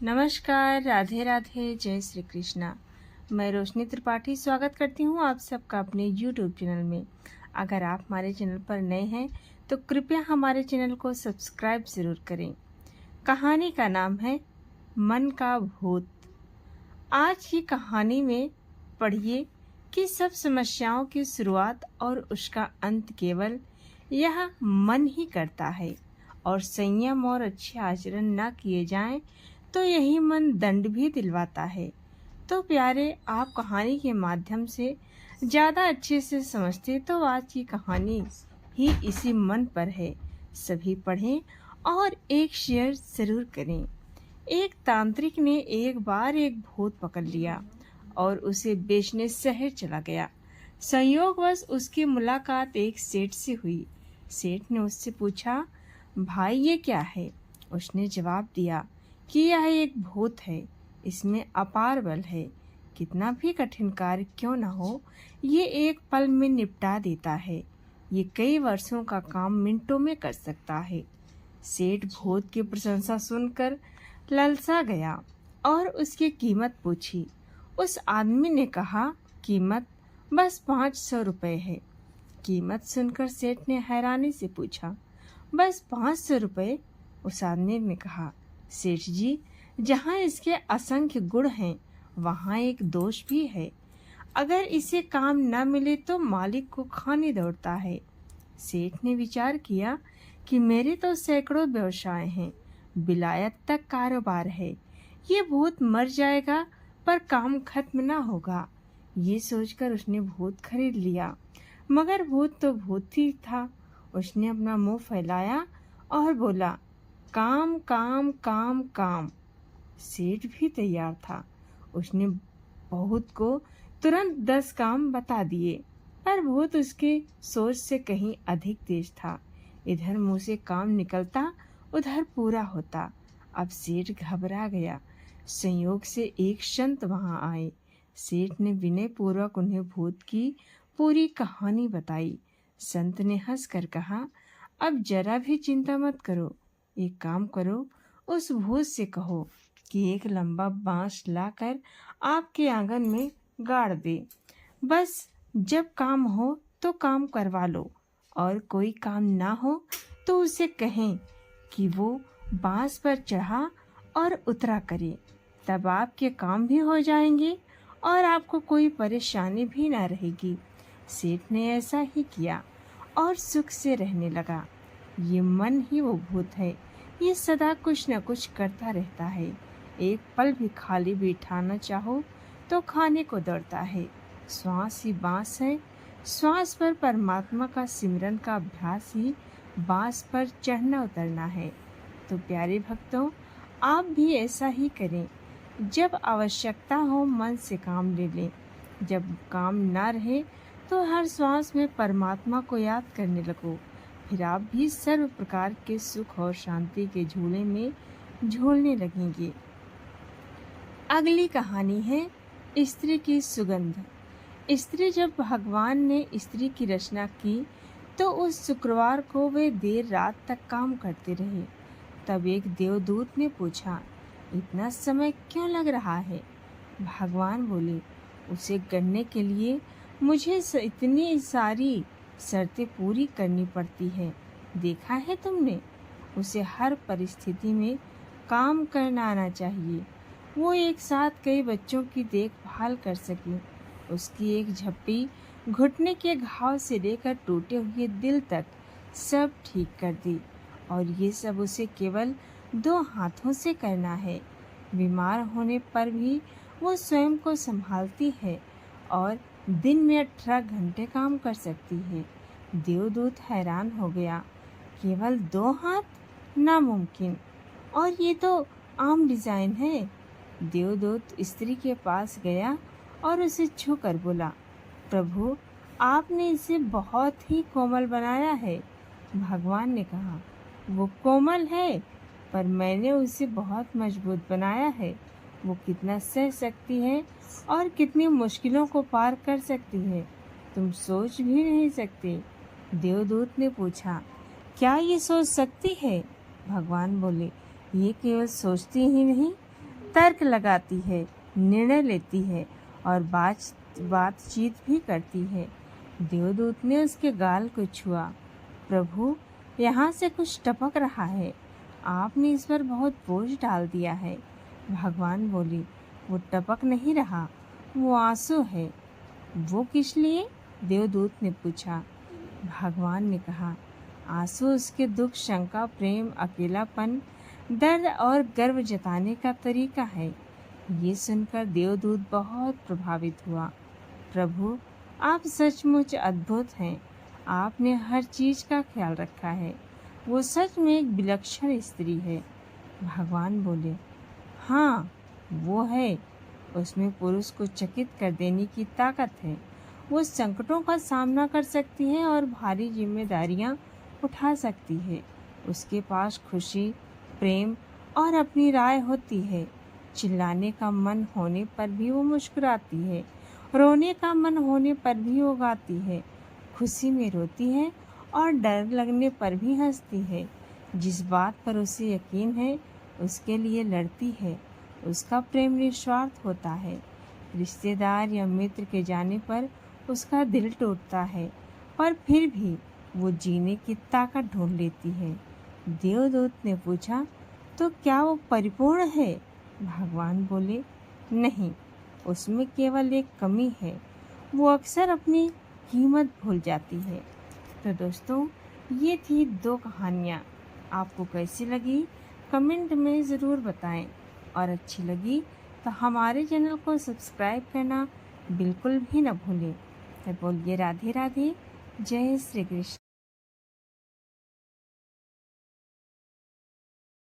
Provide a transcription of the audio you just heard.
नमस्कार, राधे राधे, जय श्री कृष्णा। मैं रोशनी त्रिपाठी स्वागत करती हूँ आप सबका अपने YouTube चैनल में। अगर आप हमारे चैनल पर नए हैं तो कृपया हमारे चैनल को सब्सक्राइब ज़रूर करें। कहानी का नाम है मन का भूत। आज की कहानी में पढ़िए कि सब समस्याओं की शुरुआत और उसका अंत केवल यह मन ही करता है, और संयम और अच्छे आचरण न किए जाएं तो यही मन दंड भी दिलवाता है। तो प्यारे, आप कहानी के माध्यम से ज़्यादा अच्छे से समझते तो आज की कहानी ही इसी मन पर है। सभी पढ़ें और एक शेयर ज़रूर करें। एक तांत्रिक ने एक बार एक भूत पकड़ लिया और उसे बेचने शहर चला गया। संयोगवश उसकी मुलाकात एक सेठ से हुई। सेठ ने उससे पूछा, भाई ये क्या है? उसने जवाब दिया कि यह एक भूत है, इसमें अपार बल है। कितना भी कठिन कार्य क्यों न हो, ये एक पल में निपटा देता है। ये कई वर्षों का काम मिनटों में कर सकता है। सेठ भूत की प्रशंसा सुनकर ललचा गया और उसकी कीमत पूछी। उस आदमी ने कहा, कीमत बस 500 रुपये है। कीमत सुनकर सेठ ने हैरानी से पूछा, बस 500 रुपये? उस आदमी ने कहा, सेठ जी, जहाँ इसके असंख्य गुण हैं वहाँ एक दोष भी है। अगर इसे काम न मिले तो मालिक को खाने दौड़ता है। सेठ ने विचार किया कि मेरे तो सैकड़ों व्यवसाय हैं, विलायत तक कारोबार है। ये भूत मर जाएगा पर काम खत्म न होगा। ये सोचकर उसने भूत खरीद लिया। मगर भूत तो भूत ही था। उसने अपना मुंह फैलाया और बोला, काम काम काम काम। सेठ भी तैयार था। उसने भूत को तुरंत 10 काम बता दिए, पर भूत उसके सोच से कहीं अधिक तेज था। इधर मुंह से काम निकलता, उधर पूरा होता। अब सेठ घबरा गया। संयोग से एक संत वहां आए। सेठ ने विनय पूर्वक उन्हें भूत की पूरी कहानी बताई। संत ने हंसकर कहा, अब जरा भी चिंता मत करो। एक काम करो, उस भूत से कहो कि एक लंबा बांस लाकर आपके आंगन में गाड़ दे। बस जब काम हो तो काम करवा लो, और कोई काम ना हो तो उसे कहें कि वो बांस पर चढ़ा और उतरा करे। तब आपके काम भी हो जाएंगे और आपको कोई परेशानी भी ना रहेगी। सेठ ने ऐसा ही किया और सुख से रहने लगा। ये मन ही वो भूत है। ये सदा कुछ न कुछ करता रहता है। एक पल भी खाली बिठाना चाहो तो खाने को दौड़ता है। श्वास ही बांस है। श्वास पर परमात्मा का सिमरन का अभ्यास ही बांस पर चढ़ना उतरना है। तो प्यारे भक्तों, आप भी ऐसा ही करें। जब आवश्यकता हो मन से काम ले लें। जब काम ना रहे तो हर श्वास में परमात्मा को याद करने लगो। फिर आप भी सर्व प्रकार के सुख और शांति के झूले में झूलने लगेंगे। अगली कहानी है स्त्री की सुगंध। स्त्री, जब भगवान ने स्त्री की रचना की तो उस शुक्रवार को वे देर रात तक काम करते रहे। तब एक देवदूत ने पूछा, इतना समय क्यों लग रहा है? भगवान बोले, उसे गढ़ने के लिए मुझे इतनी सारी शर्तें पूरी करनी पड़ती है। देखा है तुमने? उसे हर परिस्थिति में काम करना आना चाहिए। वो एक साथ कई बच्चों की देखभाल कर सके। उसकी एक झप्पी घुटने के घाव से लेकर टूटे हुए दिल तक सब ठीक कर दी, और ये सब उसे केवल 2 हाथों से करना है। बीमार होने पर भी वो स्वयं को संभालती है और दिन में 18 घंटे काम कर सकती है। देवदूत हैरान हो गया, केवल 2 हाथ? नामुमकिन, और ये तो आम डिजाइन है। देवदूत स्त्री के पास गया और उसे छूकर बोला, प्रभु, आपने इसे बहुत ही कोमल बनाया है। भगवान ने कहा, वो कोमल है, पर मैंने उसे बहुत मजबूत बनाया है। वो कितना सह सकती है और कितनी मुश्किलों को पार कर सकती है, तुम सोच भी नहीं सकते। देवदूत ने पूछा, क्या ये सोच सकती है? भगवान बोले, ये केवल सोचती ही नहीं तर्क लगाती है, निर्णय लेती है और बातचीत भी करती है। देवदूत ने उसके गाल को छुआ। प्रभु, यहाँ से कुछ टपक रहा है, आपने इस पर बहुत बोझ डाल दिया है। भगवान बोले, वो टपक नहीं रहा, वो आंसू है। वो किस लिए? देवदूत ने पूछा। भगवान ने कहा, आंसू उसके दुख, शंका, प्रेम, अकेलापन, दर्द और गर्व जताने का तरीका है। ये सुनकर देवदूत बहुत प्रभावित हुआ। प्रभु, आप सचमुच अद्भुत हैं। आपने हर चीज का ख्याल रखा है। वो सच में एक विलक्षण स्त्री है। भगवान बोले, हाँ, वो है। उसमें पुरुष को चकित कर देने की ताकत है। वो संकटों का सामना कर सकती है और भारी जिम्मेदारियां उठा सकती है। उसके पास खुशी, प्रेम और अपनी राय होती है। चिल्लाने का मन होने पर भी वो मुस्कुराती है, रोने का मन होने पर भी वो गाती है, खुशी में रोती है और डर लगने पर भी हंसती है। जिस बात पर उसे यकीन है उसके लिए लड़ती है। उसका प्रेम निस्वार्थ होता है। रिश्तेदार या मित्र के जाने पर उसका दिल टूटता है, पर फिर भी वो जीने की ताकत ढूंढ लेती है। देवदूत ने पूछा, तो क्या वो परिपूर्ण है? भगवान बोले, नहीं, उसमें केवल एक कमी है। वो अक्सर अपनी कीमत भूल जाती है। तो दोस्तों, ये थी 2 कहानियाँ। आपको कैसी लगी कमेंट में ज़रूर बताएं, और अच्छी लगी तो हमारे चैनल को सब्सक्राइब करना बिल्कुल भी न भूलें। तो बोलिए राधे राधे, जय श्री कृष्ण।